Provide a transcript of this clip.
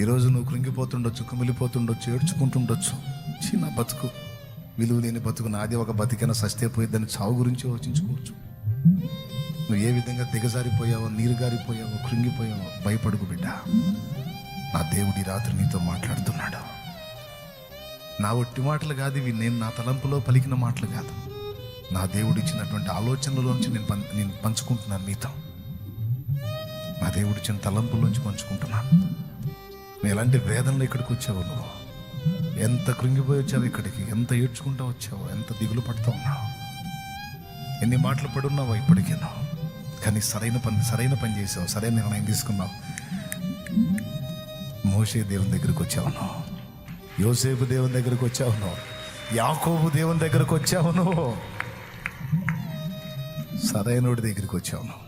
ఈరోజు నువ్వు కృంగిపోతుండొచ్చు, కుమిలిపోతుండొచ్చు, ఏడ్చుకుంటుండొచ్చు. చిన్న బతుకు, విలువ లేని బతుకు, నాది ఒక బతికైనా సస్తే పోయిద్దని చావు గురించి ఆలోచించుకోవచ్చు. నువ్వు ఏ విధంగా దిగజారిపోయావో, నీరు గారిపోయావో, కృంగిపోయావో భయపడుకు బిడ్డ. నా దేవుడి రాత్రి నీతో మాట్లాడుతున్నాడు. నా ఒట్టి మాటలు కాదు ఇవి, నేను నా తలంపులో పలికిన మాటలు కాదు, నా దేవుడు ఇచ్చినటువంటి ఆలోచనలోంచి నేను పంచుకుంటున్నాను మీతో. నా దేవుడు ఇచ్చిన తలంపుల్లోంచి పంచుకుంటున్నాను. నువ్వు ఎలాంటి వేదనలో ఇక్కడికి వచ్చావు, నువ్వు ఎంత కృంగిపోయి వచ్చావు ఇక్కడికి, ఎంత ఏడ్చుకుంటూ వచ్చావు, ఎంత దిగులు పడుతూ ఉన్నావు, ఎన్ని మాటలు పడున్నావో ఇప్పటికేనో. కానీ సరైన పని చేసావు, సరైన నిర్ణయం తీసుకున్నావు. మోషే దేవుని దగ్గరికి వచ్చావు నువ్వు, యోసేపు దేవుని దగ్గరికి వచ్చావు నువ్వు, యాకోబు దేవుని దగ్గరికి వచ్చావు నువ్వు, సరైనోడి దగ్గరికి వచ్చావు నువ్వు.